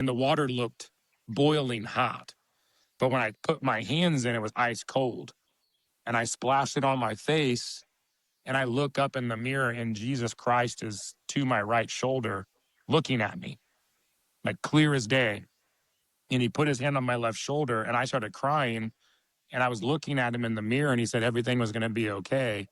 and the water looked boiling hot. But when I put my hands in, it was ice cold. And I splashed it on my face, and I look up in the mirror, and Jesus Christ is to my right shoulder looking at me, like clear as day. And he put his hand on my left shoulder, and I started crying. And I was looking at him in the mirror, and he said everything was going to be okay.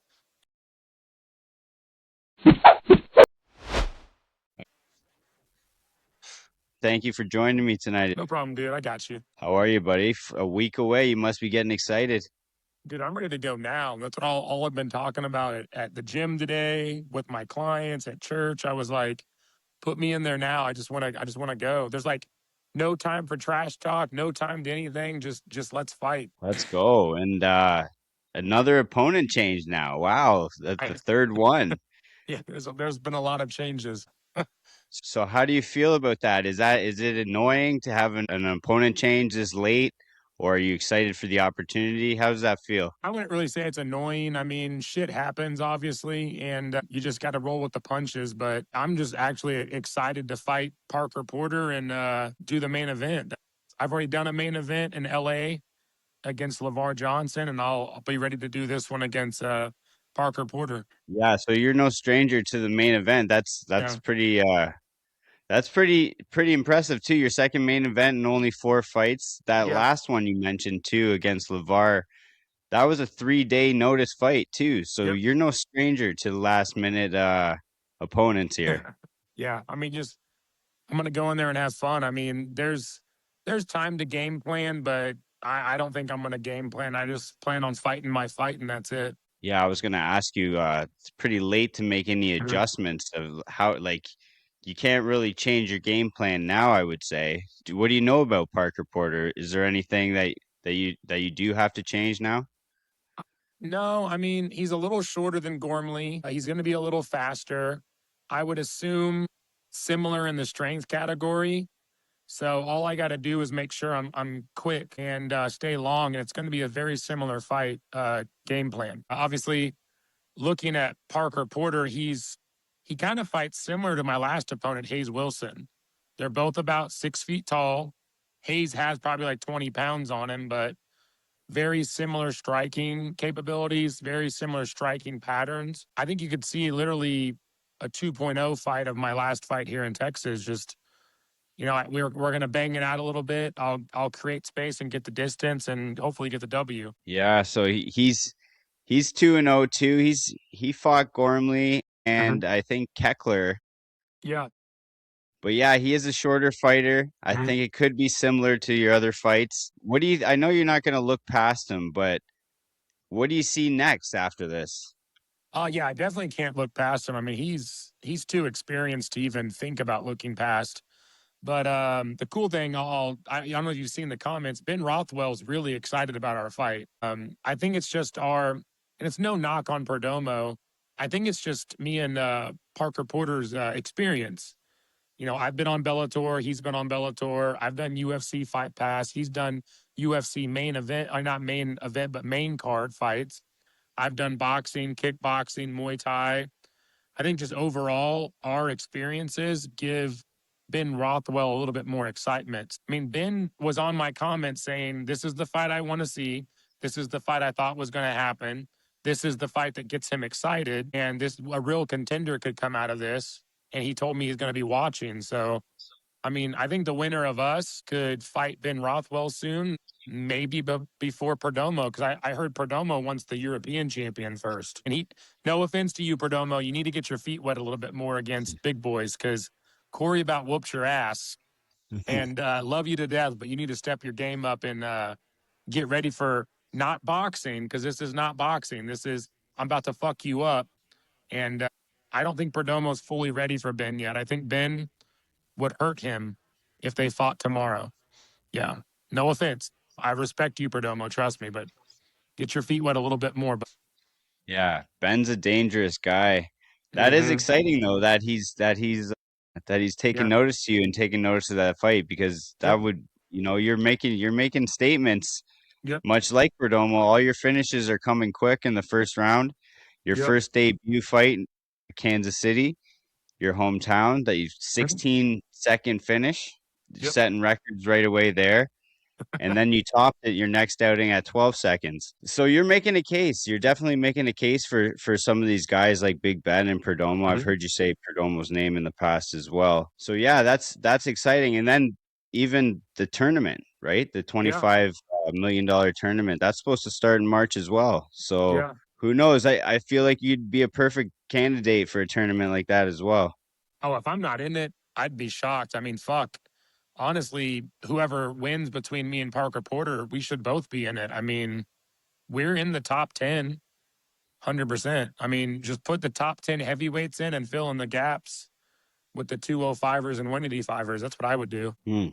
Thank you for joining me tonight. No problem, dude. I got you. How are you, buddy? A week away. You must be getting excited. Dude, I'm ready to go now. That's what all I've been talking about at the gym today with my clients at church. I was like, put me in there now. I just want to go. There's like no time for trash talk, no time to anything. Just let's fight. Let's go. And another opponent change now. Wow, that's the third one. Yeah, there's been a lot of changes. So how do you feel about that? Is it annoying to have an opponent change this late, or are you excited for the opportunity? How does that feel? I wouldn't really say it's annoying. I mean, shit happens, obviously, and you just got to roll with the punches. But I'm just actually excited to fight Parker Porter and do the main event. I've already done a main event in LA against LeVar Johnson, and I'll be ready to do this one against Parker Porter. Yeah, so you're no stranger to the main event. That's Yeah. pretty impressive too. Your second main event and only 4 fights. That Yep. last one you mentioned too against LeVar, that was a 3-day notice fight too. So Yep. you're no stranger to the last minute opponents here. Yeah. I mean, just I'm gonna go in there and have fun. I mean, there's time to game plan, but I don't think I'm gonna game plan. I just plan on fighting my fight, and that's it. Yeah, I was gonna ask you, it's pretty late to make any adjustments of how, like, you can't really change your game plan now, I would say. What do you know about Parker Porter? Is there anything that you do have to change now? No, I mean, he's a little shorter than Gormley. He's going to be a little faster. I would assume similar in the strength category. So all I got to do is make sure I'm quick and stay long, and it's going to be a very similar fight game plan. Obviously, looking at Parker Porter, he kind of fights similar to my last opponent, Hayes Wilson. They're both about 6 feet tall. Hayes has probably like 20 pounds on him, but very similar striking capabilities, very similar striking patterns. I think you could see literally a 2.0 fight of my last fight here in Texas. Just, we're going to bang it out a little bit. I'll create space and get the distance and hopefully get the W. Yeah, so he's 2-0 too. He fought Gormley and I think Keckler. Yeah. But yeah, he is a shorter fighter. I think it could be similar to your other fights. I know you're not gonna look past him, but what do you see next after this? Oh yeah, I definitely can't look past him. I mean, he's too experienced to even think about looking past. But the cool thing, I don't know if you've seen the comments. Ben Rothwell's really excited about our fight. I think it's just and it's no knock on Perdomo. I think it's just me and Parker Porter's experience. I've been on Bellator. He's been on Bellator. I've done UFC Fight Pass. He's done UFC main event, or not main event, but main card fights. I've done boxing, kickboxing, Muay Thai. I think just overall, our experiences give Ben Rothwell a little bit more excitement. I mean, Ben was on my comments saying, "This is the fight I want to see. This is the fight I thought was going to happen. This is the fight that gets him excited. And a real contender could come out of this." And he told me he's going to be watching. So, I mean, I think the winner of us could fight Ben Rothwell soon, maybe before Perdomo, because I heard Perdomo wants the European champion first. And no offense to you, Perdomo, you need to get your feet wet a little bit more against big boys, because Corey about whoops your ass. And love you to death, but you need to step your game up and get ready for not boxing, because this is not boxing. I'm about to fuck you up. And I don't think Perdomo's fully ready for Ben yet. I think Ben would hurt him if they fought tomorrow. Yeah. No offense. I respect you, Perdomo. Trust me, but get your feet wet a little bit more. Yeah, Ben's a dangerous guy. That is Mm-hmm. exciting though that he's taking Yeah. notice to you and taking notice of that fight because that Yep. would, you're making statements Yep. much like Perdomo. All your finishes are coming quick in the first round. Your Yep. first debut fight in Kansas City, your hometown, that you Mhm. 16-second finish. Yep. setting records right away there. And then you topped it your next outing at 12 seconds. So you're making a case. You're definitely making a case for some of these guys like Big Ben and Perdomo. I've Mhm. heard you say Perdomo's name in the past as well. So yeah, that's exciting. And then even the tournament, right? The Yeah. $25 million tournament that's supposed to start in March as well. So Yeah. who knows? I feel like you'd be a perfect candidate for a tournament like that as well. Oh, if I'm not in it, I'd be shocked. I mean, fuck. Honestly, whoever wins between me and Parker Porter, we should both be in it. I mean, we're in the top 10, 100%. I mean, just put the top 10 heavyweights in and fill in the gaps with the 205ers and 185ers. That's what I would do. Hmm.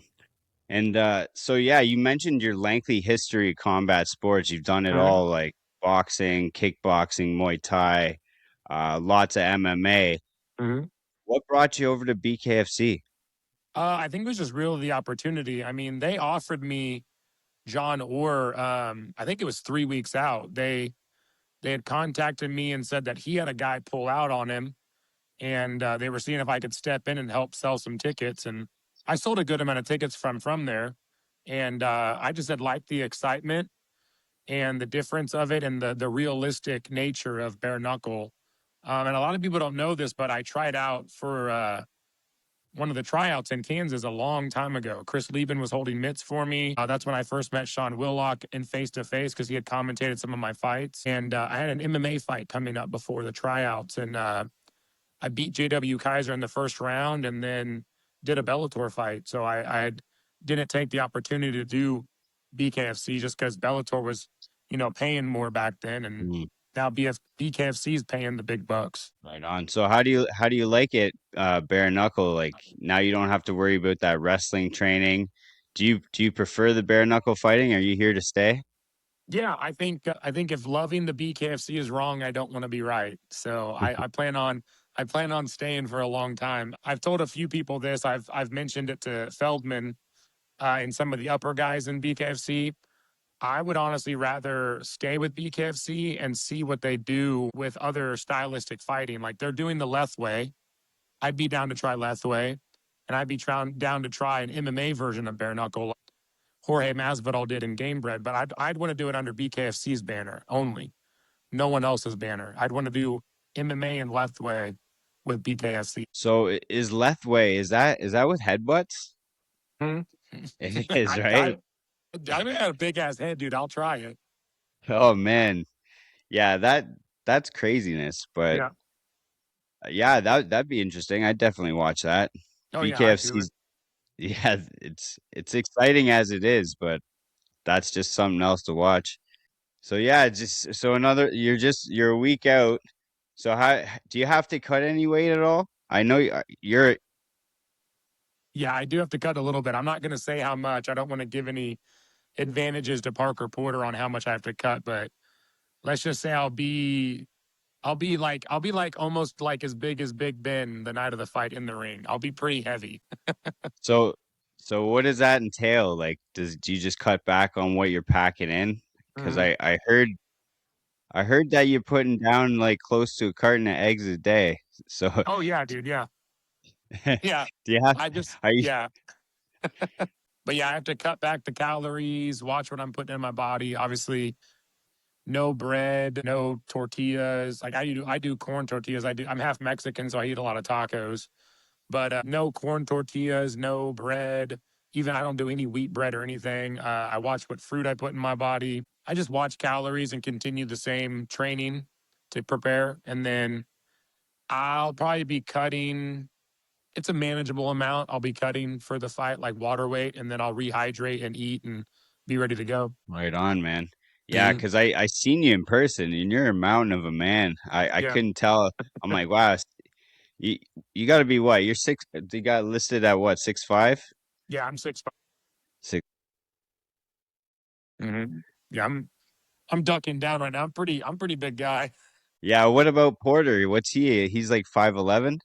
And so yeah, you mentioned your lengthy history of combat sports. You've done it Mhm. all, like boxing, kickboxing, Muay Thai, lots of MMA. Mhm. What brought you over to BKFC? I think it was just really the opportunity. I mean, they offered me John Orr. I think it was 3 weeks out. They had contacted me and said that he had a guy pull out on him, and they were seeing if I could step in and help sell some tickets. And I sold a good amount of tickets from there, and I just had liked the excitement and the difference of it and the realistic nature of bare knuckle. And a lot of people don't know this, but I tried out for one of the tryouts in Kansas a long time ago. Chris Lieben was holding mitts for me. That's when I first met Sean Willock in face to face because he had commentated some of my fights. And I had an MMA fight coming up before the tryouts, and I beat JW Kaiser in the first round, and then did a Bellator fight. So I didn't take the opportunity to do BKFC just because Bellator was, paying more back then, and Mm, now BKFC is paying the big bucks. right on. So how do you like it, bare knuckle? Like now you don't have to worry about that wrestling training. Do you prefer the bare knuckle fighting? Are you here to stay? Yeah, I think if loving the BKFC is wrong, I don't want to be right. So I plan on staying for a long time. I've told a few people this. I've mentioned it to Feldman and some of the upper guys in BKFC. I would honestly rather stay with BKFC and see what they do with other stylistic fighting. Like they're doing the Lethway. I'd be down to try Lethway, and I'd be down to try an MMA version of bare knuckle, like Jorge Masvidal did in Game Bread. But I'd want to do it under BKFC's banner only, no one else's banner. I'd want to do MMA and Lethway with BKFC. So is Lethway, is that with headbutts? Hmm? It is, I, right? I I got a big ass head, dude. I'll try it. Oh man. Yeah, that's craziness. But Yeah. yeah, that'd be interesting. I'd definitely watch that. Oh yeah, I'd do it. BKFC's yeah, it's exciting as it is, but that's just something else to watch. So yeah, just so another you're a week out. So how do you have to cut any weight at all? I know you're Yeah, I do have to cut a little bit. I'm not going to say how much. I don't want to give any advantages to Parker Porter on how much I have to cut, but let's just say I'll be like almost like as big as Big Ben the night of the fight in the ring. I'll be pretty heavy. so so what does that entail? Like do you just cut back on what you're packing in? Because Mhm. I heard that you're putting down like close to a carton of eggs a day. So Oh yeah, dude. Yeah. Yeah. do you have I just are you yeah. But yeah, I have to cut back the calories, watch what I'm putting in my body. Obviously, no bread, no tortillas. Like I do corn tortillas. I'm half Mexican, so I eat a lot of tacos. But no corn tortillas, no bread. Even I don't do any wheat bread or anything. I watch what fruit I put in my body. I just watch calories and continue the same training to prepare. And then I'll probably be cutting, it's a manageable amount. I'll be cutting for the fight, like water weight, and then I'll rehydrate and eat and be ready to go. right on, man? Yeah, Mhm. because I seen you in person and you're a mountain of a man. I Yeah. couldn't tell. I'm like, wow, you you got to be what? You're six. You got listed at what? 6'5"? Yeah. I'm 6'5". Six. Yeah. I'm ducking down right now. I'm pretty big guy. Yeah. What about Porter? What's he? He's like 5'11".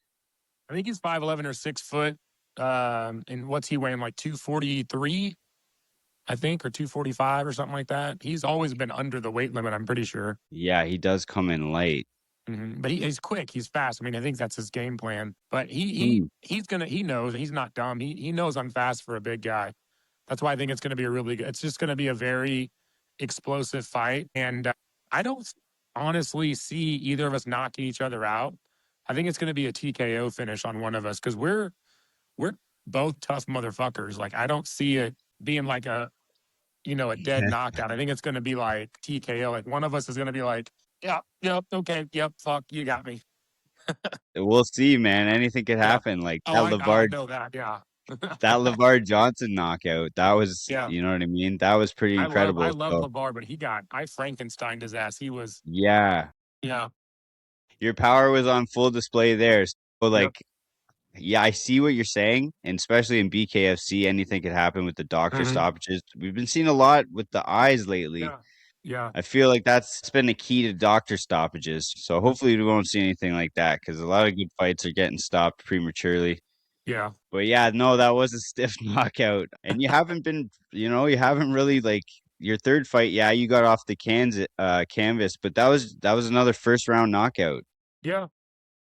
I think he's 5'11" or 6 foot. And what's he weighing? Like 243, I think, or 245 or something like that. He's always been under the weight limit, I'm pretty sure. Yeah, he does come in light. But he's quick. He's fast. I mean, I think that's his game plan. But Mm. he knows he's not dumb. He knows I'm fast for a big guy. That's why I think it's going to be a really good. It's just going to be a very explosive fight, and I don't honestly see either of us knocking each other out. I think it's going to be a TKO finish on one of us because we're both tough motherfuckers. Like I don't see it being like a dead knockout. I think it's going to be like TKO. Like one of us is going to be like, yep, yep, okay, yep, fuck, you got me. We'll see, man. Anything could Yeah. happen. Like Oh, I know that. Yeah. That LeVar Johnson knockout, that was, Yeah. you know what I mean? That was pretty I incredible. love So, Lavar, but I Frankensteined his ass. He was yeah, yeah. your power was on full display there. So, Yep. like, yeah, I see what you're saying, and especially in BKFC, anything could happen with the doctor Mhm. stoppages. We've been seeing a lot with the eyes lately. Yeah. Yeah. I feel like that's been the key to doctor stoppages. So hopefully we won't see anything like that because a lot of good fights are getting stopped prematurely. Yeah. But yeah, no, that was a stiff knockout. And you haven't been, you haven't really like your third fight. Yeah, you got off the canvas, but that was another first round knockout. Yeah.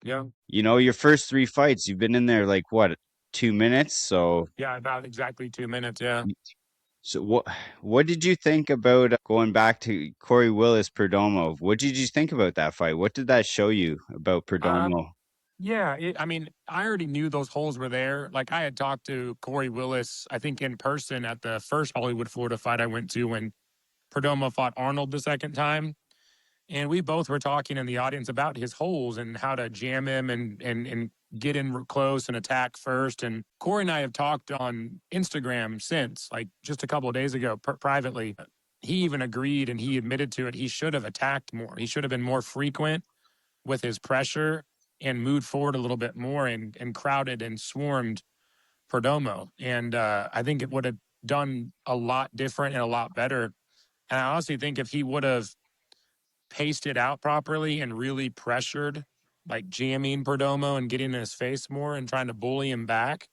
Yeah. Your first three fights, you've been in there like what, 2 minutes? So Yeah. About exactly 2 minutes. Yeah. so what did you think about going back to Corey Willis Perdomo? What did you think about that fight? What did that show you about Um. Perdomo? Yeah. I mean, I already knew those holes were there. Like I had talked to Corey Willis, I think in person at the first Hollywood Florida fight I went to when Perdomo fought Arnold the second time. And we both were talking in the audience about his holes and how to jam him and get in close and attack first. And Corey and I have talked on Instagram since, like just a couple of days ago, privately. He even agreed and he admitted to it. He should have attacked more. He should have been more frequent with his pressure and moved forward a little bit more and crowded and swarmed Perdomo. And I think it would have done a lot different and a lot better. And I honestly think if he would have paced it out properly and really pressured, like jamming Perdomo and getting in his face more and trying to bully him back,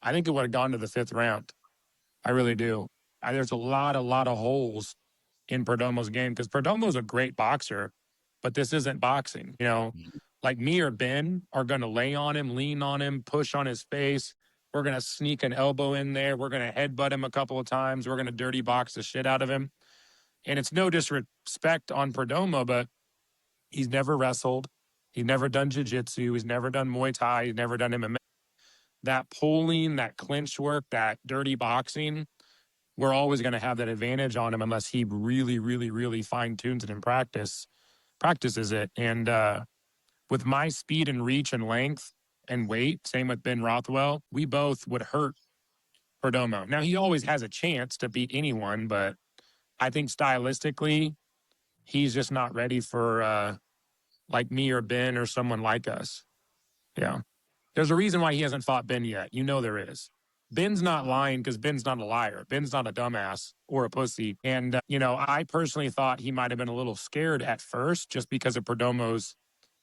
I think it would have gone to the fifth round. I really do. There's a lot of holes in Perdomo's game because Perdomo's a great boxer, but this isn't boxing. Like me or Ben are going to lay on him, lean on him, push on his face. We're going to sneak an elbow in there. We're going to headbutt him a couple of times. We're going to dirty box the shit out of him. And it's no disrespect on Perdomo, but he's never wrestled. He's never done jiu-jitsu. He's never done Muay Thai. He's never done MMA. That pulling, that clinch work, that dirty boxing, we're always going to have that advantage on him unless he really, really, really fine tunes it in practices it. And with my speed and reach and length and weight, same with Ben Rothwell, we both would hurt Perdomo. Now he always has a chance to beat anyone, but I think stylistically, he's just not ready for like me or Ben or someone like us. Yeah. There's a reason why he hasn't fought Ben yet. There is. Ben's not lying because Ben's not a liar. Ben's not a dumbass or a pussy. And, I personally thought he might have been a little scared at first just because of Perdomo's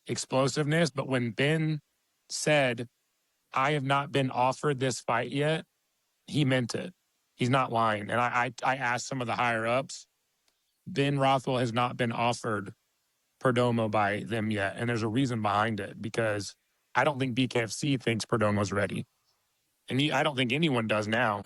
explosiveness. But when Ben said, I have not been offered this fight yet, he meant it. He's not lying. And I asked some of the higher ups. Ben Rothwell has not been offered Perdomo by them yet. And there's a reason behind it because I don't think BKFC thinks Perdomo's ready. And I don't think anyone does now.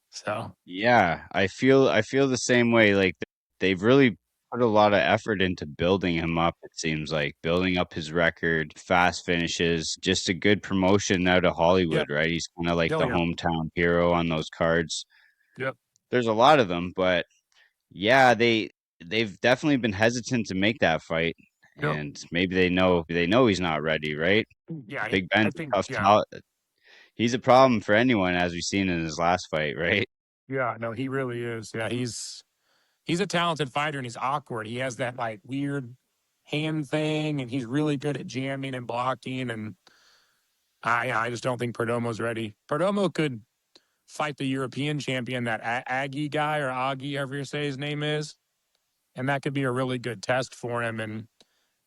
So, Yeah, I feel the same way. Like they've really put a lot of effort into building him up, it seems like building up his record, fast finishes, just a good promotion out of yep. Hollywood, right? He's kind of like Hell the yeah. hometown hero on those cards. Yep. There's a lot of them, but yeah, they've definitely been hesitant to make that fight, Yep. and maybe they know he's not ready, right? Yeah. Big I Ben's think, a tough yeah. talent. He's a problem for anyone, as we've seen in his last fight, right? Yeah. No, he really is. Yeah. He's a talented fighter and he's awkward. He has that like weird hand thing and he's really good at jamming and blocking. And I just don't think Perdomo's ready. Perdomo could fight the European champion, that Aggie guy or Augie, however you say his name is. And that could be a really good test for him. And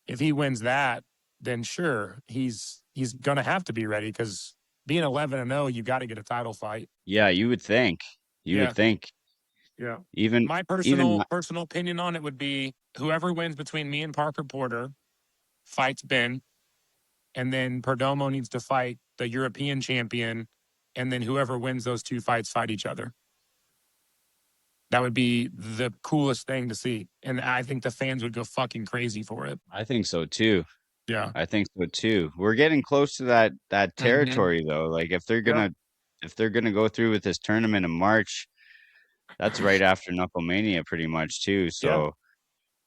if he wins that, then sure, he's gonna have to be ready because being 11-0, you got to get a title fight. Yeah, you would think. You would Yeah, think. yeah. Even My even personal opinion on it would be whoever wins between me and Parker Porter, fights Ben, and then Perdomo needs to fight the European champion, and then whoever wins those two fights fight each other. That would be the coolest thing to see, and I think the fans would go fucking crazy for it. I think so too. Yeah. I think so too. We're getting close to that Mm-hmm. territory though. Like Yep. if they're gonna go through with this tournament in March, that's right after Knucklemania pretty much too. Yeah. So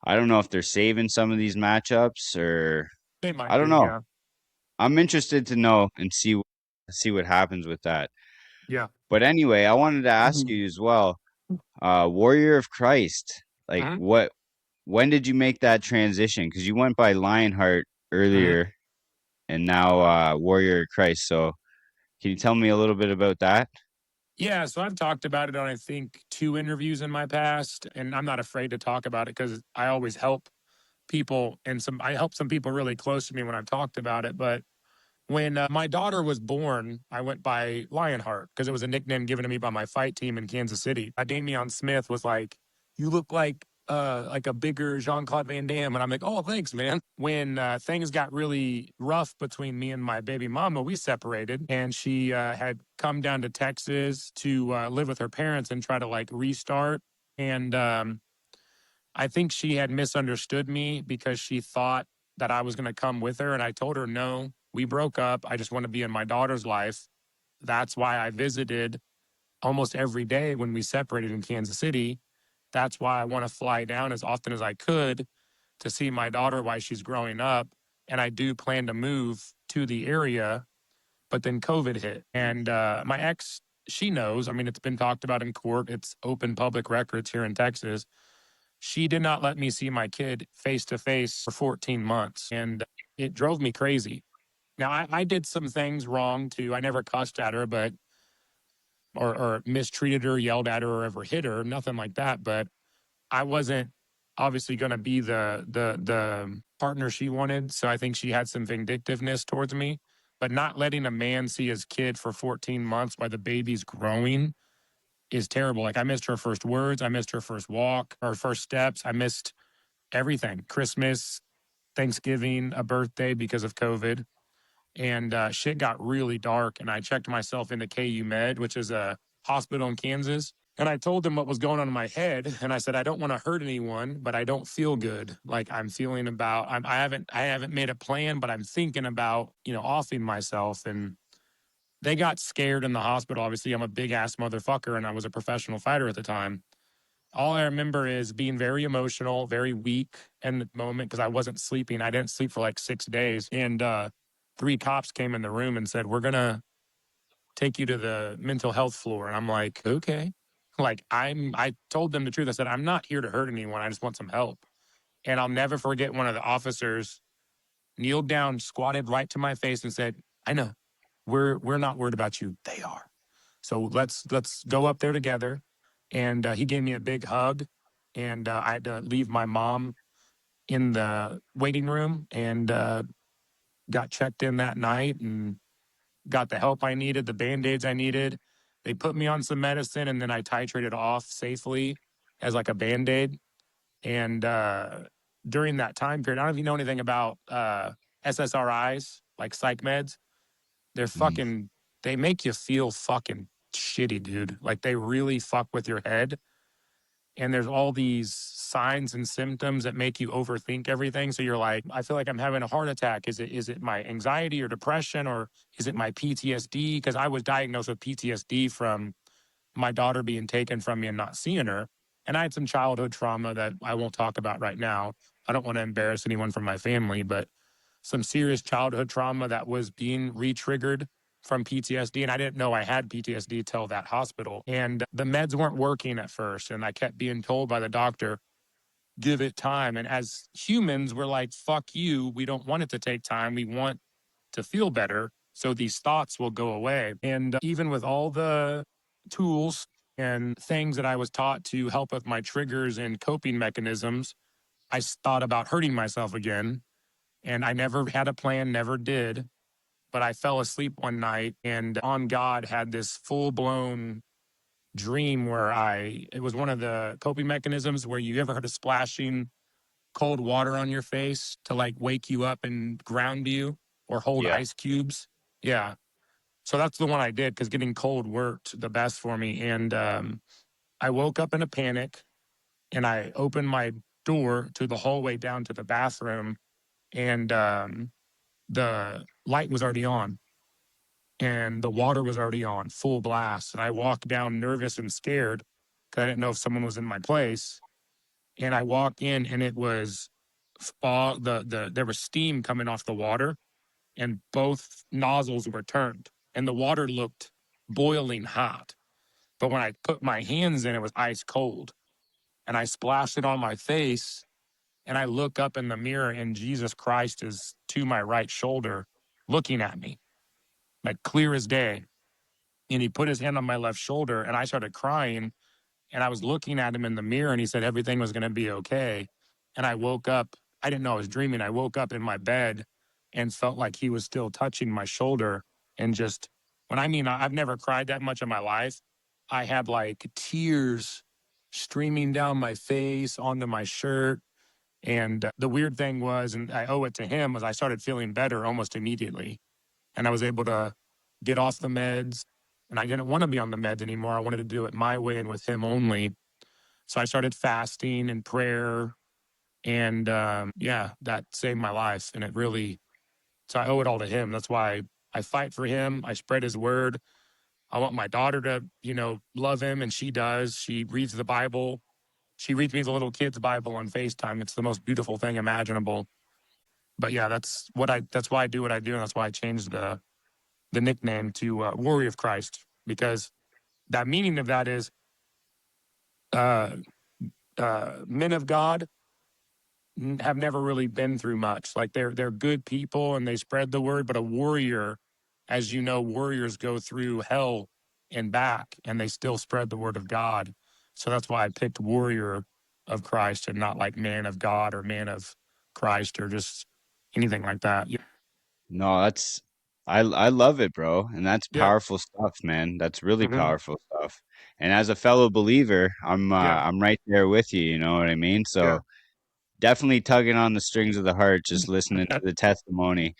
I don't know if they're saving some of these matchups or They might I don't be. know. Yeah. I'm interested to know and see what happens with that. Yeah. But anyway, I wanted to ask Mm-hmm. you as well, Warrior of Christ, like Mm-hmm. when did you make that transition? Because you went by Lionheart Mm-hmm. earlier and now Warrior of Christ. So can you tell me a little bit about that? Yeah, so I've talked about it on I think two interviews in my past, and I'm not afraid to talk about it because I always help people, and I help some people really close to me when I've talked about it. But when my daughter was born, I went by Lionheart because it was a nickname given to me by my fight team in Kansas City. Damian Smith was like, "You look like a bigger Jean Claude Van Damme," and I'm like, "Oh, thanks, man." When things got really rough between me and my baby mama, we separated, and she had come down to Texas to live with her parents and try to like restart. And I think she had misunderstood me because she thought that I was going to come with her. And I told her, no, we broke up. I just want to be in my daughter's life. That's why I visited almost every day when we separated in Kansas City. That's why I want to fly down as often as I could to see my daughter while she's growing up. And I do plan to move to the area. But then COVID hit. And my ex, she knows. I mean, it's been talked about in court, it's open public records here in Texas. She did not let me see my kid face to face for 14 months. And it drove me crazy. Now, I did some things wrong too. I never cussed at her, but, or mistreated her, yelled at her, or ever hit her, nothing like that. But I wasn't obviously going to be the partner she wanted. So I think she had some vindictiveness towards me. But not letting a man see his kid for 14 months while the baby's growing is terrible. Like I missed her first words, I missed her first walk, her first steps, I missed everything. Christmas, Thanksgiving, a birthday because of COVID. And shit got really dark. And I checked myself into KU Med, which is a hospital in Kansas. And I told them what was going on in my head. And I said, I don't want to hurt anyone, but I don't feel good. Like I'm feeling about, I haven't made a plan, but I'm thinking about, offing myself. And they got scared in the hospital. Obviously, I'm a big ass motherfucker and I was a professional fighter at the time. All I remember is being very emotional, very weak in the moment because I wasn't sleeping. I didn't sleep for like 6 days. And three cops came in the room and said, we're going to take you to the mental health floor. And I'm like, okay. Like, I told them the truth. I said, I'm not here to hurt anyone. I just want some help. And I'll never forget one of the officers kneeled down, squatted right to my face and said, I know we're not worried about you. They are. So let's go up there together. And he gave me a big hug, and I had to leave my mom in the waiting room and got checked in that night and got the help I needed, the band aids I needed. They put me on some medicine, and then I titrated off safely as like a band aid. And during that time period, I don't know if you know anything about SSRIs, like psych meds. They're Mhm. fucking, they make you feel fucking shitty, dude. Like they really fuck with your head. And there's all these signs and symptoms that make you overthink everything. So you're like, I feel like I'm having a heart attack. Is it my anxiety or depression or is it my PTSD? Because I was diagnosed with PTSD from my daughter being taken from me and not seeing her. And I had some childhood trauma that I won't talk about right now. I don't want to embarrass anyone from my family, but some serious childhood trauma that was being re-triggered from PTSD. And I didn't know I had PTSD till that hospital. And the meds weren't working at first. And I kept being told by the doctor, give it time. And as humans, we're like, fuck you. We don't want it to take time. We want to feel better. So these thoughts will go away. And even with all the tools and things that I was taught to help with my triggers and coping mechanisms, I thought about hurting myself again. And I never had a plan, never did. But I fell asleep one night and on God had this full blown dream where it was one of the coping mechanisms where you ever heard of splashing cold water on your face to like wake you up and ground you or hold Yeah. ice cubes. Yeah. So that's the one I did because getting cold worked the best for me. And I woke up in a panic and I opened my door to the hallway down to the bathroom, and the light was already on and the water was already on full blast. And I walked down nervous and scared because I didn't know if someone was in my place. And I walked in and it was fog. There was steam coming off the water, and both nozzles were turned, and the water looked boiling hot. But when I put my hands in, it was ice cold, and I splashed it on my face. And I look up in the mirror, and Jesus Christ is to my right shoulder, looking at me, like clear as day. And he put his hand on my left shoulder, and I started crying. And I was looking at him in the mirror, and he said everything was going to be okay. And I woke up. I didn't know I was dreaming. I woke up in my bed and felt like he was still touching my shoulder. And just when I mean, I've never cried that much in my life. I had like tears streaming down my face onto my shirt. And the weird thing was, and I owe it to him, was I started feeling better almost immediately. And I was able to get off the meds. And I didn't want to be on the meds anymore. I wanted to do it my way and with him only. So I started fasting and prayer. And yeah, that saved my life. And it really, so I owe it all to him. That's why I fight for him. I spread his word. I want my daughter to, love him. And she does. She reads the Bible. She reads me the little kid's Bible on FaceTime. It's the most beautiful thing imaginable. But yeah, that's why I do what I do. And that's why I changed the nickname to Warrior of Christ, because that meaning of that is uh, men of God have never really been through much. Like they're good people and they spread the word, but a warrior, as you know, warriors go through hell and back, and they still spread the word of God. So that's why I picked Warrior of Christ and not like Man of God or Man of Christ or just anything like that. Yeah. No, I love it, bro. And that's Yeah. powerful stuff, man. That's really Hmm. powerful stuff. And as a fellow believer, Yeah. I'm right there with you, you know what I mean? Yeah. So definitely tugging on the strings of the heart just listening to the testimony.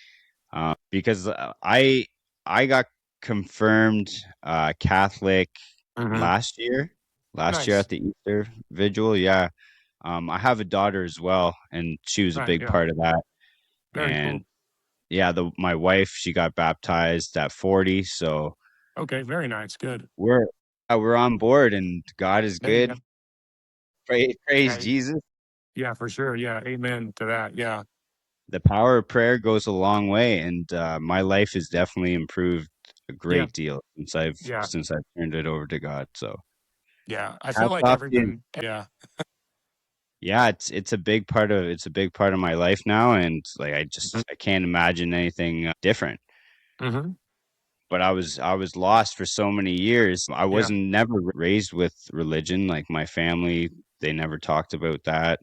Because I got confirmed Catholic Hmm. last year. Last year Nice. at the Easter Vigil, yeah. I have a daughter as well, and she was a Right. big Yeah. part of that. Very And cool. yeah, the my wife, she got baptized at 40, so Okay. Very nice. Good. we're we're on board, and God is There you good. go. Praise Yeah. Jesus. Yeah, for sure. Yeah. Amen to that. Yeah. The power of prayer goes a long way, and my life has definitely improved a Yeah. great deal Yeah. since I've turned it over to God. So Yeah. I feel hats like off to you. everyone. Yeah. Yeah, it's a big part of my life now, and like I can't imagine anything different. Hmm. But I was lost for so many years. I Yeah. wasn't never raised with religion. Like my family, they never talked about that.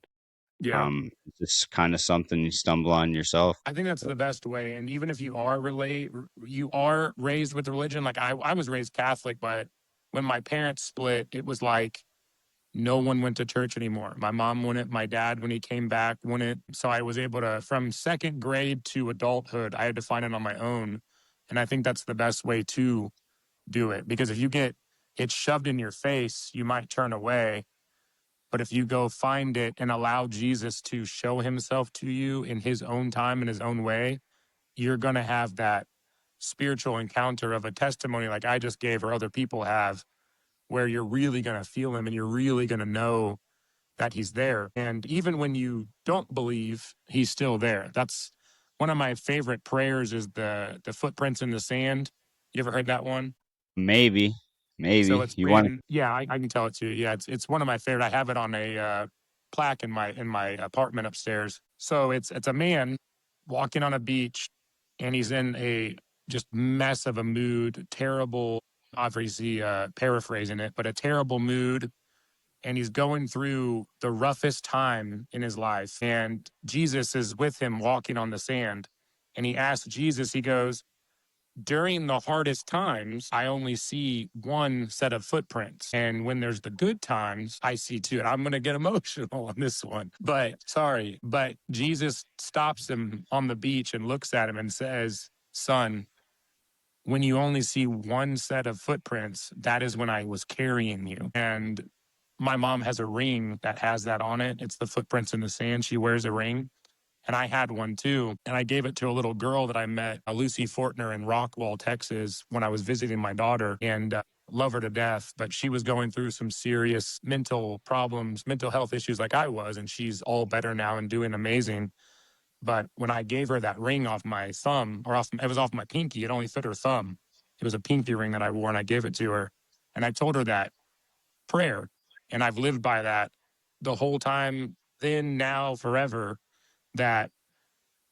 Yeah. It's just kind of something you stumble on yourself. I think that's the best way. And even if you are raised with religion, like I was raised Catholic, but when my parents split, it was like no one went to church anymore. My mom wouldn't, my dad, when he came back, wouldn't. So I was able to, from second grade to adulthood, I had to find it on my own. And I think that's the best way to do it, because if you get it shoved in your face, you might turn away. But if you go find it and allow Jesus to show himself to you in his own time, in his own way, you're going to have that spiritual encounter of a testimony like I just gave or other people have, where you're really going to feel him and you're really going to know that he's there. And even when you don't believe, he's still there. That's one of my favorite prayers is the footprints in the sand. You ever heard that one? Maybe, So maybe it's you want written. Yeah, I can tell it to you. Yeah, it's one of my favorite. I have it on a plaque in my apartment upstairs. So it's a man walking on a beach, and he's in a just mess of a mood, terrible. Obviously, paraphrasing it, but a terrible mood, and he's going through the roughest time in his life. And Jesus is with him walking on the sand, and he asks Jesus. He goes, during the hardest times, I only see one set of footprints. And when there's the good times, I see two. And I'm going to get emotional on this one. But sorry, but Jesus stops him on the beach and looks at him and says, son, when you only see one set of footprints, that is when I was carrying you. And my mom has a ring that has that on it. It's the footprints in the sand. She wears a ring. And I had one too. And I gave it to a little girl that I met, Lucy Fortner in Rockwall, Texas, when I was visiting my daughter, and love her to death. But she was going through some serious mental problems, mental health issues like I was. And she's all better now and doing amazing. But when I gave her that ring off my thumb, or off, it was off my pinky, it only fit her thumb. It was a pinky ring that I wore, and I gave it to her. And I told her that prayer. And I've lived by that the whole time, then, now, forever, that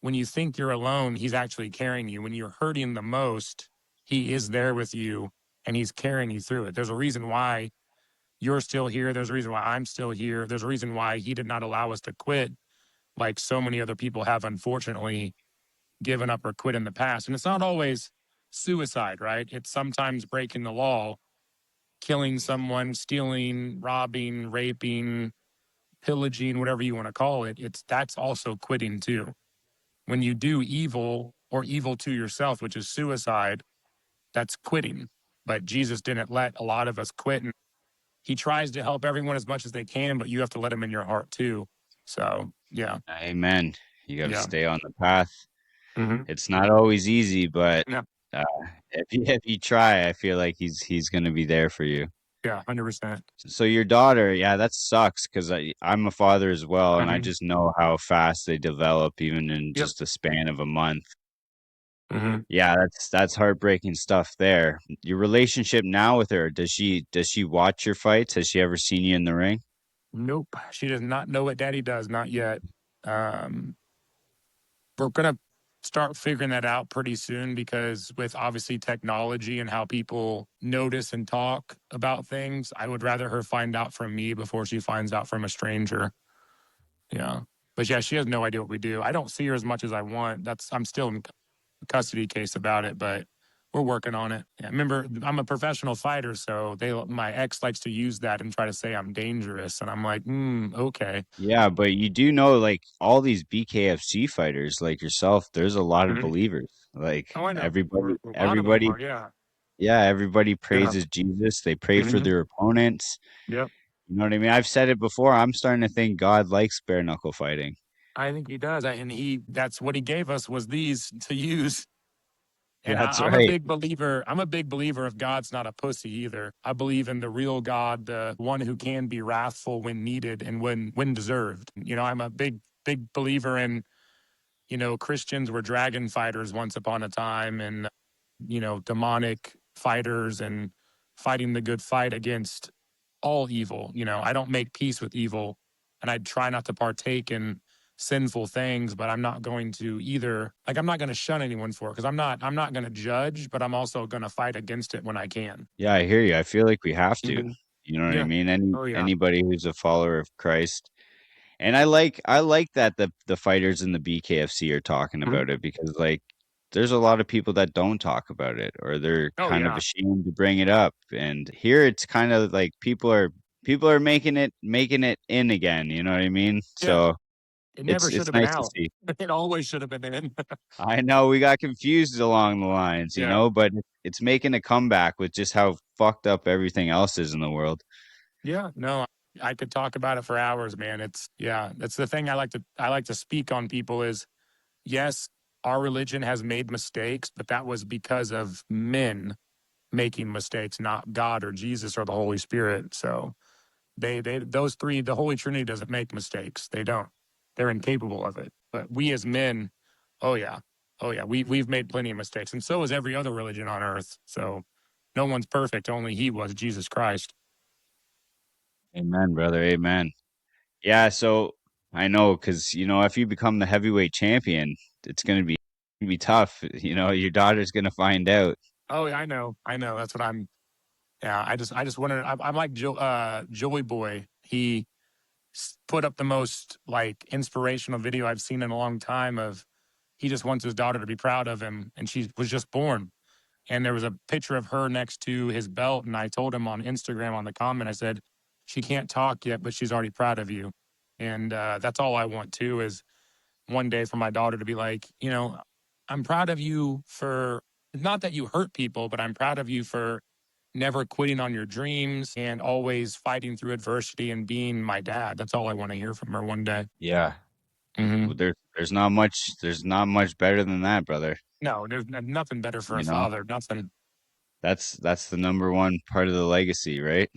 when you think you're alone, he's actually carrying you. When you're hurting the most, he is there with you and he's carrying you through it. There's a reason why you're still here. There's a reason why I'm still here. There's a reason why he did not allow us to quit like so many other people have, unfortunately, given up or quit in the past. And it's not always suicide, right? It's sometimes breaking the law, killing someone, stealing, robbing, raping, pillaging, whatever you want to call it. That's also quitting too. When you do evil or evil to yourself, which is suicide, that's quitting. But Jesus didn't let a lot of us quit. And he tries to help everyone as much as they can, but you have to let him in your heart too. So, yeah. Amen. You got to Yeah. stay on the path. Mm-hmm. It's not always easy, but Yeah. uh, if you try, I feel like he's going to be there for you. Yeah. 100%. So your daughter, yeah, that sucks because I'm a father as well, and I Mm-hmm. just know how fast they develop, even in Yep. just the span of a month. Mm-hmm. Yeah, that's heartbreaking stuff there. Your relationship now with her, does she watch your fights? Has she ever seen you in the ring? Nope. She does not know what daddy does. Not yet. Um, we're going to start figuring that out pretty soon because with obviously technology and how people notice and talk about things, I would rather her find out from me before she finds out from a stranger. Yeah. But yeah, she has no idea what we do. I don't see her as much as I want. I'm still in custody case about it, but we're working on it. Yeah, remember, I'm a professional fighter, so my ex likes to use that and try to say I'm dangerous, and I'm like, okay. Yeah, but you do know, like all these BKFC fighters, like yourself, there's a lot of Mhm. believers. Like Oh, I know. everybody, A lot of them everybody, are, yeah. yeah, everybody Yeah. praises Jesus. They pray for Hmm. their opponents. Yep. You know what I mean? I've said it before. I'm starting to think God likes bare knuckle fighting. I think he does, and that's what he gave us was these to use. And That's I'm a right. big believer. I'm a big believer of God's not a pussy either. I believe in the real God, the one who can be wrathful when needed and when deserved. I'm a big believer in, Christians were dragon fighters once upon a time, and demonic fighters and fighting the good fight against all evil. I don't make peace with evil, and I try not to partake in sinful things, but I'm not going to either. Like, I'm not going to shun anyone for it because I'm not going to judge, but I'm also going to fight against it when I can. Yeah, I hear you. I feel like we have to. Mhm. You know what I Yeah. mean? Oh yeah. Anybody who's a follower of Christ. And I like that the fighters in the BKFC are talking Mhm. about it because like there's a lot of people that don't talk about it or they're Oh kind of yeah. ashamed to bring it up. And here it's kind of like people are making it in again, you know what I mean? Yeah. So It never should it's have been nice to out. see. It always should have been in. I know we got confused along the lines, Yeah. but it's making a comeback with just how fucked up everything else is in the world. Yeah, no, I could talk about it for hours, man. Yeah, that's the thing I like to speak on people is yes, our religion has made mistakes, but that was because of men making mistakes, not God or Jesus or the Holy Spirit. So those three, the Holy Trinity doesn't make mistakes. They don't. They're incapable of it. But we as men, oh yeah. Oh yeah, we've made plenty of mistakes. And so is every other religion on earth. So no one's perfect, only he was, Jesus Christ. Amen, brother. Amen. Yeah, so I know because if you become the heavyweight champion, it's gonna be tough. Your daughter's gonna find out. Oh, yeah, I know. I know. That's what I'm. Yeah, I just wanted. I'm like Joey Boy. He put up the most like inspirational video I've seen in a long time. Of he just wants his daughter to be proud of him, and she was just born. and there was a picture of her next to his belt. And I told him on Instagram on the comment, I said, she can't talk yet, but she's already proud of you. And that's all I want too is one day for my daughter to be like, I'm proud of you for not that you hurt people, but I'm proud of you for never quitting on your dreams and always fighting through adversity and being my dad. That's all I want to hear from her one day. Yeah. Well, Hmm. there's not much better than that, brother. No, there's nothing better for a You know, father. Nothing. that's the number one part of the legacy, right?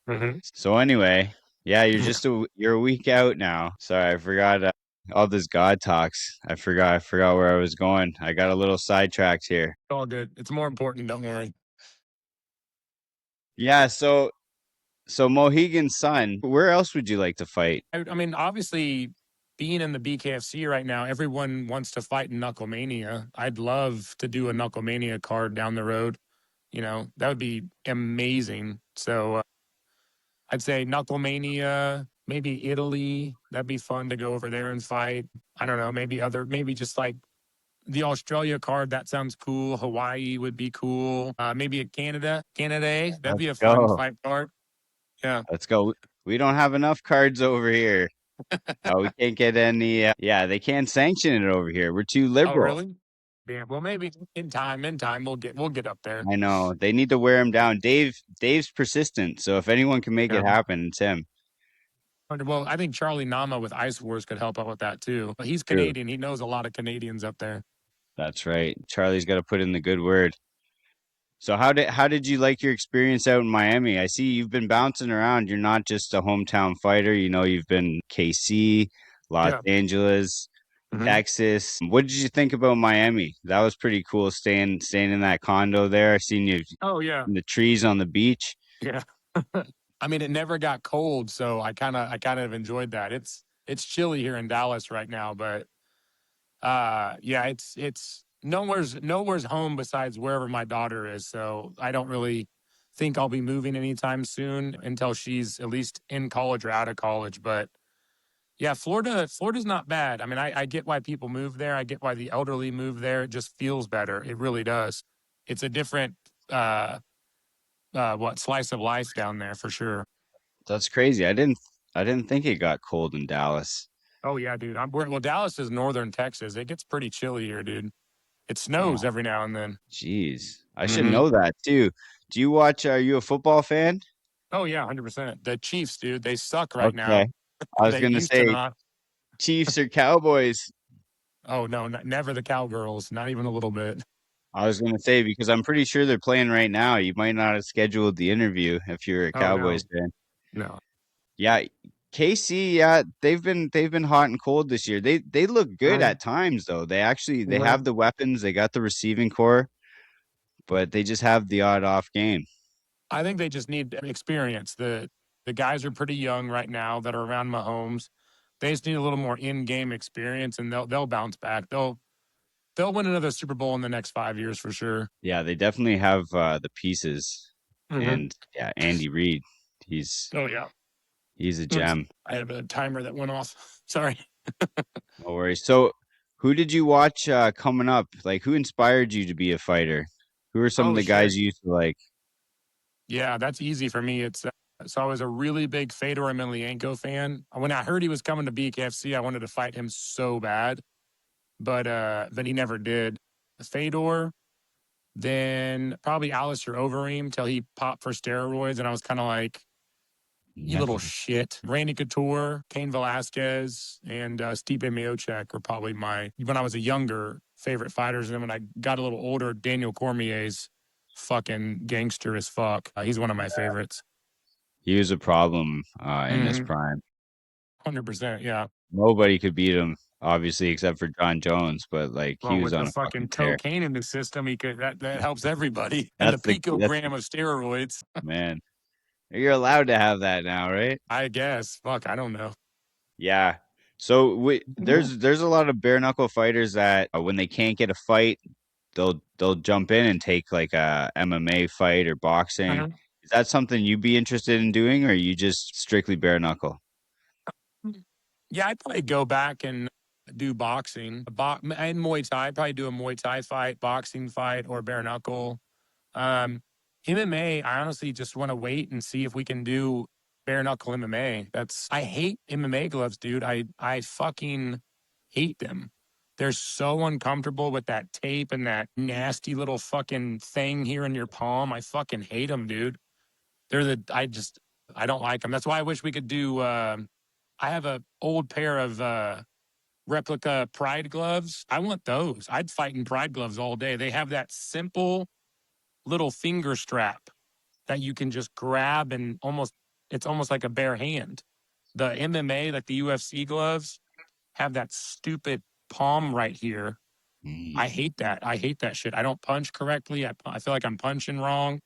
Hmm. So anyway, yeah, you're a week out now. Sorry, I forgot all this God talks. I forgot where I was going. I got a little sidetracked here. All good. It's more important. Don't worry. Yeah, so Mohegan's son, where else would you like to fight? I mean, obviously, being in the BKFC right now, everyone wants to fight in Knucklemania. I'd love to do a Knucklemania card down the road. That would be amazing. So I'd say Knucklemania, maybe Italy. That'd be fun to go over there and fight. I don't know, maybe just like the Australia card. That sounds cool. Hawaii would be cool. Maybe a Canada. That'd Let's be a fun go. fight card. Yeah. Let's go. We don't have enough cards over here. We can't get any. Yeah, they can't sanction it over here. We're too Oh, liberal. really? Yeah. Well, maybe in time, we'll get up there. I know. They need to wear him down. Dave's persistent. So if anyone can make Yeah. it happen, it's him. Well, I think Charlie Nama with Ice Wars could help out with that too. But he's True. Canadian. He knows a lot of Canadians up there. That's right. Charlie's got to put in the good word. So how did you like your experience out in Miami? I see you've been bouncing around. You're not just a hometown fighter. You've been KC, Los Yeah. Angeles, Hmm. Texas. What did you think about Miami? That was pretty cool staying in that condo there. I seen you Oh yeah. in the trees on the beach. Yeah. I mean, it never got cold, so I kind of enjoyed that. It's chilly here in Dallas right now, but yeah, it's nowhere's home besides wherever my daughter is. So I don't really think I'll be moving anytime soon until she's at least in college or out of college. But yeah, Florida's not bad. I mean, I get why people move there. I get why the elderly move there. It just feels better. It really does. It's a different slice of life down there for sure. That's crazy. I didn't think it got cold in Dallas. Oh yeah, dude. Well, Dallas is northern Texas. It gets pretty chilly here, dude. It snows Oh, every now and then. jeez. I should Hmm. know that too. Do you watch, are you a football fan? Oh yeah, 100%. The Chiefs, dude, they suck right Okay. now. I was They gonna used to say not. Chiefs or Cowboys. Oh no, never the Cowgirls, not even a little bit. I was gonna say because I'm pretty sure they're playing right now. You might not have scheduled the interview if you're a Oh Cowboys no, fan. no. Yeah, KC, yeah, they've been hot and cold this year. They look good Mhm. at times though. They have Mhm. the weapons, they got the receiving core, but they just have the odd off game. I think they just need experience. The guys are pretty young right now that are around Mahomes. They just need a little more in-game experience, and they'll bounce back. They'll win another Super Bowl in the next 5 years for sure. Yeah, they definitely have the pieces. Hmm. And yeah, Andy Reid, he's Oh yeah. he's a Oops. gem. I have a timer that went off. Sorry. No worries. So, who did you watch coming up? Like, who inspired you to be a fighter? Who are some of Oh the guys shit. you used to like? Yeah, that's easy for me. So I was a really big Fedor Emelianenko fan. When I heard he was coming to BKFC, I wanted to fight him so bad, but he never did. Fedor, then probably Alistair Overeem till he popped for steroids, and I was kind of like, "You Yeah. little shit." Randy Couture, Cain Velasquez, and Stipe Miocic are probably my when I was a younger favorite fighters, and then when I got a little older, Daniel Cormier's fucking gangster as fuck. He's one of my favorites. He was a problem in his Mm-hmm. prime. 100%. Yeah. Nobody could beat him, obviously, except for John Jones. But like, he Well, was with the on a fucking fucking tear. cocaine in the system, that helps everybody. And the That's picogram of steroids, man. You're allowed to have that now, right? I guess. Fuck, I don't know. Yeah. So there's a lot of bare knuckle fighters that when they can't get a fight, they'll jump in and take like a MMA fight or boxing. Mhm. Is that something you'd be interested in doing, or are you just strictly bare knuckle? Yeah, I'd probably go back and do boxing and Muay Thai. I'd probably do a Muay Thai fight, boxing fight, or bare knuckle. MMA, I honestly just want to wait and see if we can do bare knuckle MMA. I hate MMA gloves, dude. I fucking hate them. They're so uncomfortable with that tape and that nasty little fucking thing here in your palm. I fucking hate them, dude. I don't like them. That's why I wish we could do, I have a old pair of, replica Pride gloves. I want those. I'd fight in Pride gloves all day. They have that simple little finger strap that you can just grab and it's almost like a bare hand. The MMA, like the UFC gloves, have that stupid palm right here. Mm. I hate that. I hate that shit. I don't punch correctly. I feel like I'm punching wrong.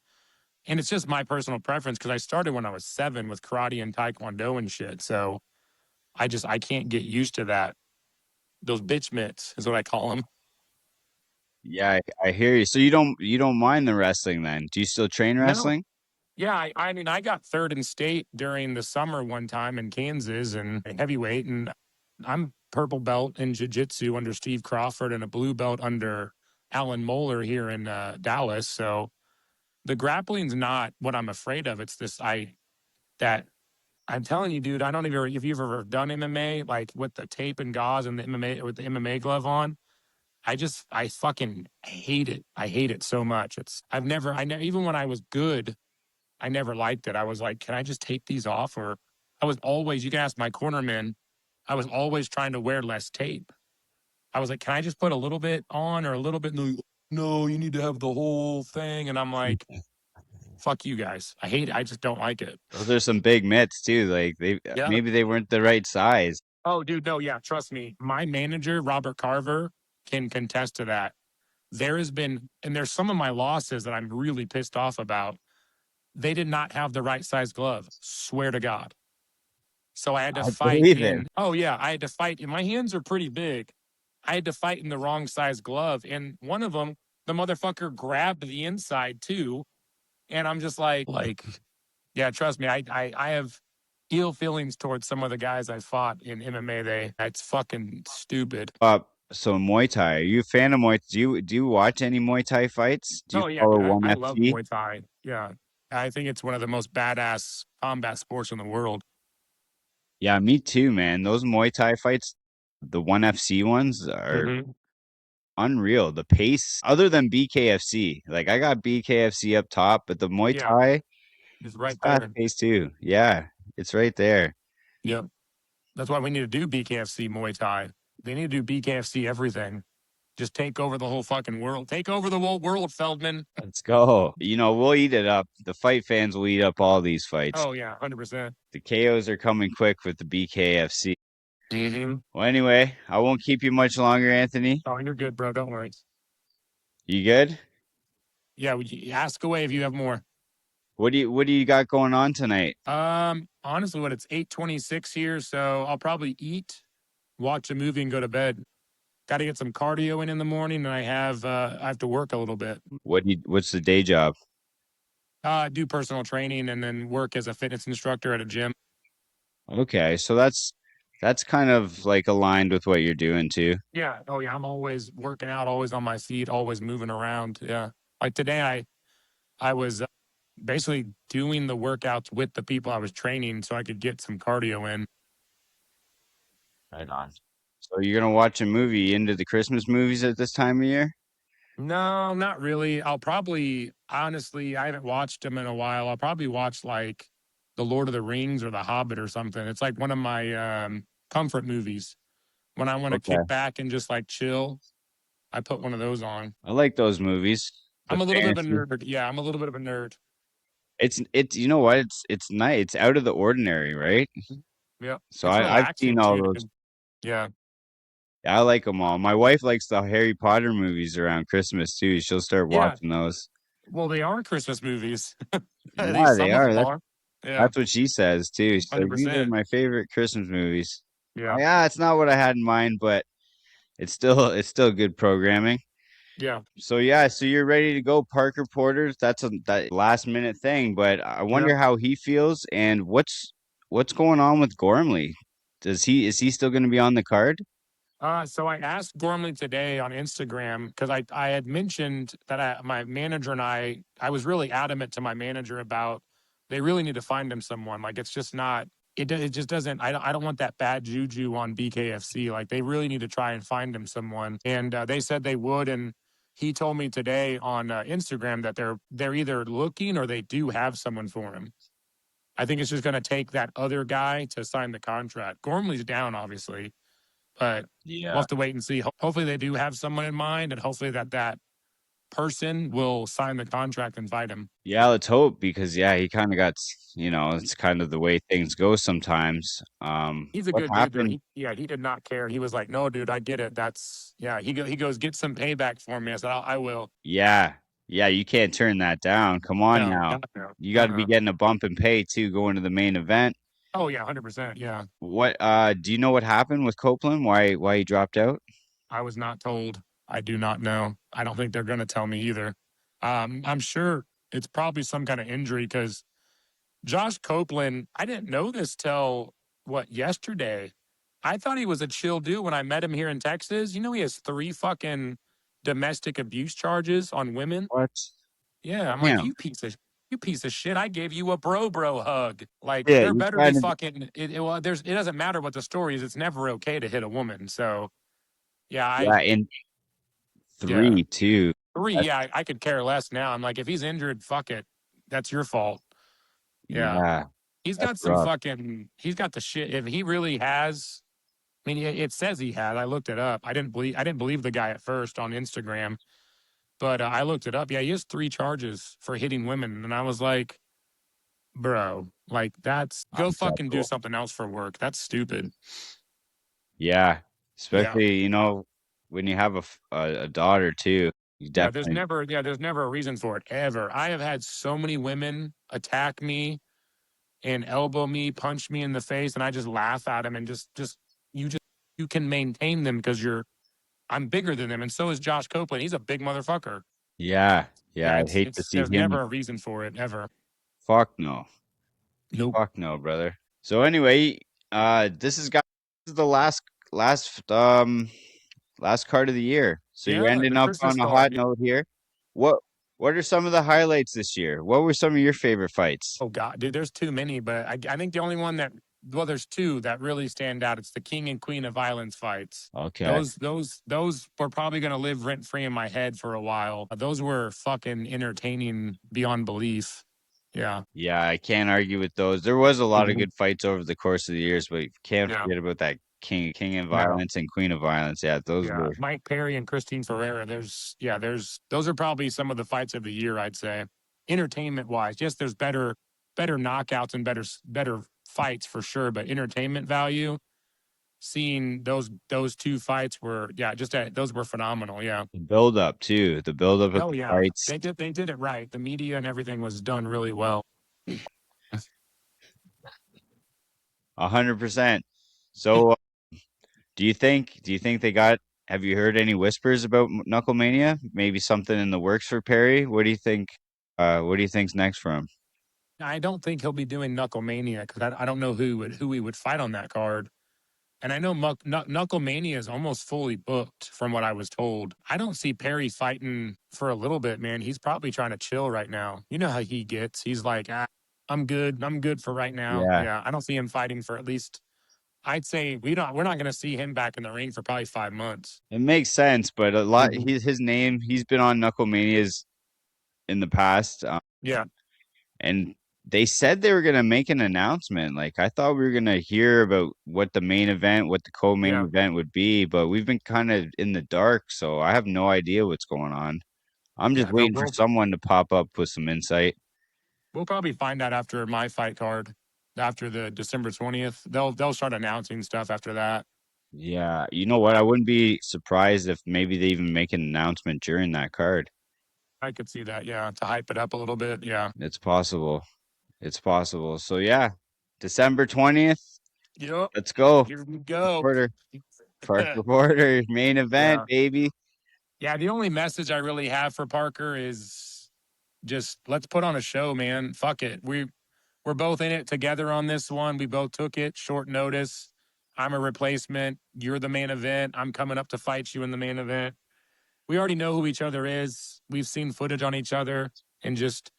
And it's just my personal preference because I started when I was 7 with karate and taekwondo and shit. So I can't get used to that. Those bitch mitts is what I call them. Yeah, I hear you. So you don't mind the wrestling then? Do you still train No, wrestling? yeah, I mean, I got third in state during the summer one time in Kansas and heavyweight, and I'm purple belt in jiu-jitsu under Steve Crawford and a blue belt under Alan Moeller here in Dallas. So the grappling's not what I'm afraid of. It's that I'm telling you, dude. I don't even if you've ever done MMA, like with the tape and gauze and the MMA with the MMA glove on. I fucking hate it. I hate it so much. I never even when I was good. I never liked it. I was like, can I just take these off? Or I was always, you can ask my cornerman, I was always trying to wear less tape. I was like, can I just put a little bit on or a little bit? No, you need to have the whole thing. And I'm like, fuck you guys. I hate it. I just don't like it. Those are some big mitts too. Like Yeah. maybe they weren't the right size. Oh, dude, no, yeah, trust me. My manager, Robert Carver, can contest to that. And there's some of my losses that I'm really pissed off about. They did not have the right size glove. Swear to God. So I had to I fight believe it. in, oh yeah, I had to fight. And my hands are pretty big. I had to fight in the wrong size glove. And one of them, the motherfucker grabbed the inside too. And I'm just yeah, trust me, I have ill feelings towards some of the guys I fought in MMA. It's fucking stupid. Uh, so Muay Thai. Are you a fan of Muay? Do you watch any Muay Thai fights? Do you Oh yeah, follow dude, ONE I love FC? Muay Thai. Yeah. I think it's one of the most badass combat sports in the world. Yeah, me too, man. Those Muay Thai fights, the ONE FC ones are Hmm. unreal. The pace, other than BKFC, like I got BKFC up top, but the Muay Yeah, Thai it's is right fast there. paced too. Yeah, it's right there. Yep. That's why we need to do BKFC Muay Thai. They need to do BKFC everything. Just take over the whole fucking world. Take over the whole world, Feldman. Let's go. We'll eat it up. The fight fans will eat up all these fights. Oh yeah, 100%. The KOs are coming quick with the BKFC. Mm-hmm. Well, anyway, I won't keep you much longer, Anthony. Oh, you're good, bro. Don't worry. You good? Yeah, ask away if you have more. What do you got going on tonight? Honestly, what it's 8:26 here, so I'll probably eat, watch a movie, and go to bed. Got to get some cardio in the morning, and I have to work a little bit. What's the day job? Do personal training and then work as a fitness instructor at a gym. Okay, so that's kind of like aligned with what you're doing too. Yeah. Oh yeah. I'm always working out, always on my feet, always moving around. Yeah. Like today, I was basically doing the workouts with the people I was training so I could get some cardio in. Right on. So you're gonna watch a movie into the Christmas movies at this time of year? No, not really. I'll probably, honestly, I haven't watched them in a while. I'll probably watch like The Lord of the Rings or The Hobbit or something. It's like one of my comfort movies. When I want to Okay. kick back and just like chill, I put one of those on. I like those movies. The I'm a little bit of a fantasy. nerd. Yeah, I'm a little bit of a nerd. It's you know what? It's nice. It's out of the ordinary, right? Yeah. So It's I've seen relaxing all too, those. dude. Yeah. I like them all. My wife likes the Harry Potter movies around Christmas too. She'll start Yeah. watching those. Well, they are Christmas movies. At Yeah, least they some of are. them That's are. Yeah. that's what she says too. She's like, these are 100%. my favorite Christmas movies. Yeah. Yeah, it's not what I had in mind, but it's still good programming. Yeah. So yeah, so you're ready to go, Parker Porter. That last minute thing, but I Yeah. wonder how he feels and what's going on with Gormley. Is he still going to be on the card? So I asked Gormley today on Instagram because I had mentioned that my manager and I was really adamant to my manager about they really need to find him someone. Like it's just not it just doesn't I don't want that bad juju on BKFC. Like they really need to try and find him someone. And they said they would. And he told me today on Instagram that they're either looking or they do have someone for him. I think it's just going to take that other guy to sign the contract. Gormley's down, obviously, but we'll Yeah. have to wait and see. Hopefully, they do have someone in mind, and hopefully that person will sign the contract and fight him. Yeah, let's hope because yeah, he kind of got, it's kind of the way things go sometimes. He's a What good dude, though. happened? He did not care. He was like, "No, dude, I get it. That's yeah." He goes, "Get some payback for me." I said, "I will." Yeah. Yeah, you can't turn that down. Come on No, now. God, no. You got to be getting a bump in pay too going to the main event. Oh yeah, 100%. Yeah, What do you know what happened with Copeland? Why he dropped out? I was not told. I do not know. I don't think they're going to tell me either. I'm sure it's probably some kind of injury because Josh Copeland, I didn't know this till yesterday. I thought he was a chill dude when I met him here in Texas. You know, he has 3 fucking domestic abuse charges on women. What? Yeah, I'm like, Damn. you piece of shit. I gave you a bro hug. Like, Yeah, there you're better be trying to fucking well, it doesn't matter what the story is. It's never okay to hit a woman. So yeah, yeah, in yeah. three, two. 3, That's yeah, I could care less now. I'm like, if he's injured, fuck it. That's your fault. Yeah. yeah, He's that's got some rough. he's got the shit. If he really has, I mean, it says he had. I looked it up. I didn't believe the guy at first on Instagram, but I looked it up. Yeah, he has 3 charges for hitting women. And I was like, bro, like go fucking do Unacceptable. something else for work. That's stupid. Yeah, Yeah. especially, when you have a daughter too. You definitely There's never a reason for it ever. I have had so many women attack me and elbow me, punch me in the face, and I just laugh at them and just you can maintain them because I'm bigger than them, and so is Josh Copeland. He's a big motherfucker. yeah, yeah, Yeah, I'd hate to it's see there's him. never a reason for it ever. Fuck no. Nope. Fuck no, brother. So anyway, this is the last card of the year. So you're Yeah, ending the up Christmas on a hot card. note here. What what are some of the highlights this year? What were some of your favorite fights? Oh God, dude, there's too many, but I think the only one that there's 2 that really stand out. It's the King and Queen of Violence fights. Okay. Those were probably gonna live rent free in my head for a while. Those were fucking entertaining beyond belief. Yeah. Yeah, I can't argue with those. There was a lot of Mhm. good fights over the course of the years, but you can't Yeah. forget about that King of No. Violence and Queen of Violence. Yeah, those Yeah, were Mike Perry and Christine Ferreira. There's those are probably some of the fights of the year, I'd say. Entertainment wise, yes, there's better knockouts and better fights for sure, but entertainment value, seeing those 2 fights were those were phenomenal. Yeah. the build up too. The build up of Oh the yeah, fights, they did it right. The media and everything was done really well. 100%. So, do you think they got? Have you heard any whispers about Knucklemania? Maybe something in the works for Perry. What do you think? What do you think's next for him? I don't think he'll be doing Knucklemania because I don't know who he would fight on that card. And I know Knucklemania is almost fully booked from what I was told. I don't see Perry fighting for a little bit, man. He's probably trying to chill right now. You know how he gets. He's like, I'm good. I'm good for right now. Yeah, Yeah. I don't see him fighting for at least, I'd say we're not going to see him back in the ring for probably 5 months. it makes sense, but a lot. Mhm. His name. He's been on Knucklemanias in the past. Yeah. And they said they were gonna make an announcement. Like I thought we were gonna hear about what the main event, what the co-main Yeah. event would be, but we've been kind of in the dark, so I have no idea what's going on. I'm just Yeah. No, waiting for someone to pop up with some insight. we'll probably find out after my fight card, after the December 20th. They'll start announcing stuff after that. Yeah, you know what? I wouldn't be surprised if maybe they even make an announcement during that card. I could see that. Yeah. To hype it up a little bit. Yeah. It's possible. It's possible. So yeah, December 20th. Yep. Let's go. Here we go. Reporter, Park Reporter, main event, Yeah. baby. Yeah. The only message I really have for Parker is just let's put on a show, man. Fuck it. We're both in it together on this one. We both took it short notice. I'm a replacement. You're the main event. I'm coming up to fight you in the main event. We already know who each other is. We've seen footage on each other, and just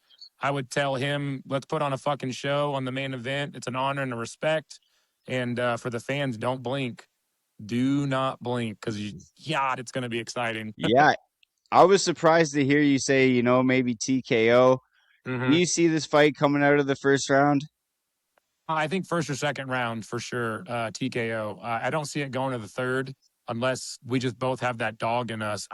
I would tell him, let's put on a fucking show on the main event. It's an honor and a respect. And for the fans, don't blink. Do not blink because, God, it's going to be exciting. Yeah, I was surprised to hear you say, maybe TKO. Do Mm-hmm. you see this fight coming out of the first round? I think first or second round for sure, TKO. I don't see it going to the third unless we just both have that dog in us.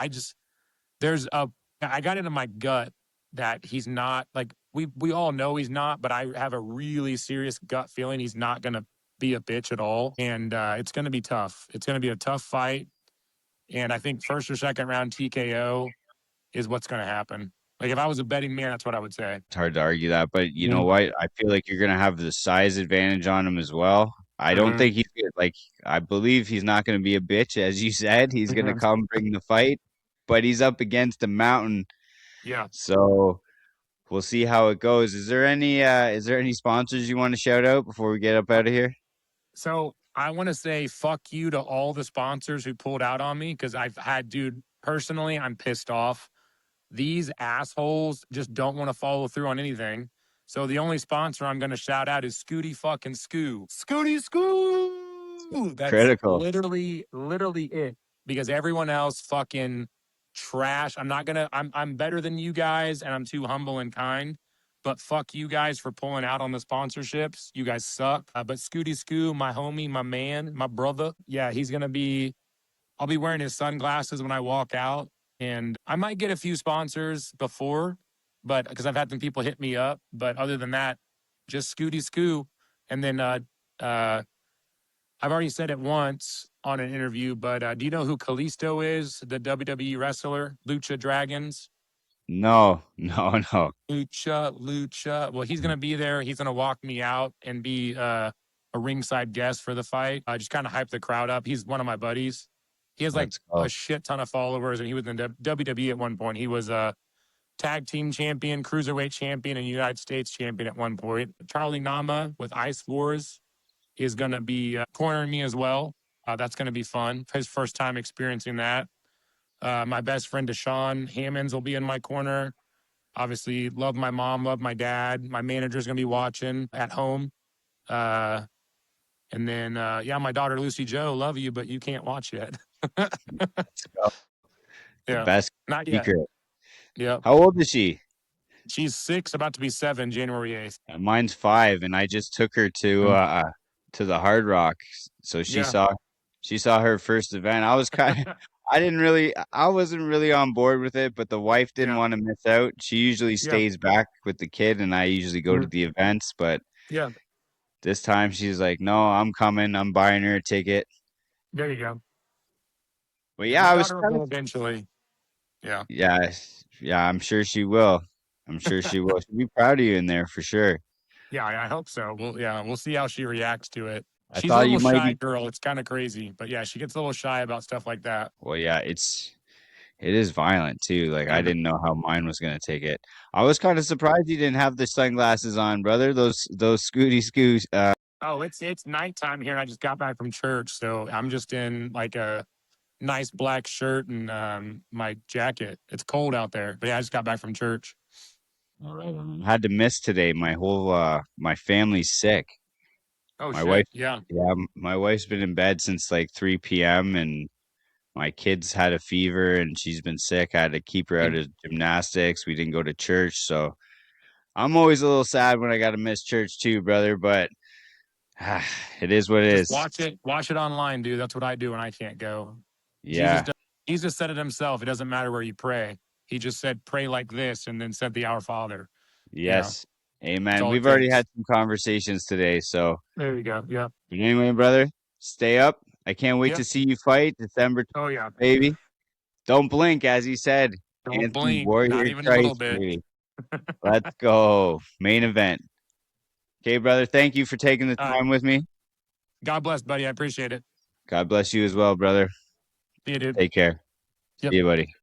There's a, I got it in my gut that he's not like, we all know he's not, but I have a really serious gut feeling he's not going to be a bitch at all. And it's going to be tough. It's going to be a tough fight. And I think first or second round TKO is what's going to happen. Like if I was a betting man, that's what I would say. It's hard to argue that, but you know Mm-hmm. what? I feel like you're gonna have the size advantage on him as well. I don't Mm-hmm. think he's like I believe he's not gonna be a bitch, as you said. He's gonna Mm-hmm. come bring the fight, but he's up against a mountain, Yeah. so we'll see how it goes. Is there any sponsors you want to shout out before we get up out of here? So I want to say fuck you to all the sponsors who pulled out on me because dude, personally, I'm pissed off. These assholes just don't want to follow through on anything. So the only sponsor I'm going to shout out is Scooty fucking Scoo. Scooty Scoo. That's Critical. literally it. Because everyone else fucking trash. I'm better than you guys and I'm too humble and kind. But fuck you guys for pulling out on the sponsorships. You guys suck. But Scooty Scoo, my homie, my man, my brother. Yeah, I'll be wearing his sunglasses when I walk out. And I might get a few sponsors before, but because I've had some people hit me up. But other than that, just Scooty Scoo. And then uh, I've already said it once on an interview, but do you know who Kalisto is? The WWE wrestler, Lucha Dragons. No, no, no. Lucha. Well, he's gonna be there. He's gonna walk me out and be a ringside guest for the fight. I just kind of hype the crowd up. He's one of my buddies. He has like Let's a go. shit ton of followers, and he was in WWE at one point. He was a tag team champion, cruiserweight champion, and United States champion at one point. Charlie Nama with Ice Wars is gonna be cornering me as well. That's gonna be fun. His first time experiencing that. My best friend Deshaun Hammonds will be in my corner. Obviously, love my mom, love my dad. My manager's gonna be watching at home. Uh, and then yeah, my daughter Lucy Joe, love you, but you can't watch yet. Let's go. The Yeah, best not yet. secret. Yep. How old is she? She's 6, about to be 7, January 8th. Mine's 5, and I just took her Mm. to the Hard Rock, so she Yeah. saw her first event. I was kind of I wasn't really on board with it, but the wife didn't Yeah. want to miss out. She usually Yeah. stays back with the kid, and I usually go to Mm. the events, but Yeah. this time she's like, "No, I'm coming. I'm buying her a ticket." There you go. But Yeah, yeah, my I was daughter will kind of go eventually. Yeah. yeah, yeah, I'm sure she will. I'm sure she will. She'll be proud of you in there for sure. Yeah, I hope so. We'll see how she reacts to it. I She's a thought you little might shy be girl. It's kind of crazy, but yeah, she gets a little shy about stuff like that. well, yeah, it is violent too. Like I Mhm. didn't know how mine was gonna take it. I was kind of surprised you didn't have the sunglasses on, brother. Those Scooty Scoos. Oh, it's nighttime here, and I just got back from church, so I'm just in like a nice black shirt and my jacket. It's cold out there, but yeah, I just got back from church. All right, had to miss today. My family's sick. Oh My wife, shit, yeah. yeah, my wife's been in bed since like 3 p.m. and my kids had a fever and she's been sick. I had to keep her out of gymnastics. We didn't go to church, so I'm always a little sad when I got to miss church too, brother. But it is what it Just is. watch it online, dude. That's what I do when I can't go. Jesus, Yeah. does, Jesus said it himself. It doesn't matter where you pray. He just said pray like this, and then said the Our Father. Yeah, Yes. that's Amen. all it We've already takes. had some conversations today. So, There you go. Yeah, but anyway, brother, stay up. I can't wait yep. to see you fight December, Oh yeah. baby. Don't blink, as he said. Don't Anthony blink, not Warrior even a little Christ, bit. baby. Let's go. Main event. Okay, brother. Thank you for taking the All right. time with me. God bless, buddy. I appreciate it. God bless you as well, brother. See you, dude. Take care. Yep. See you, buddy.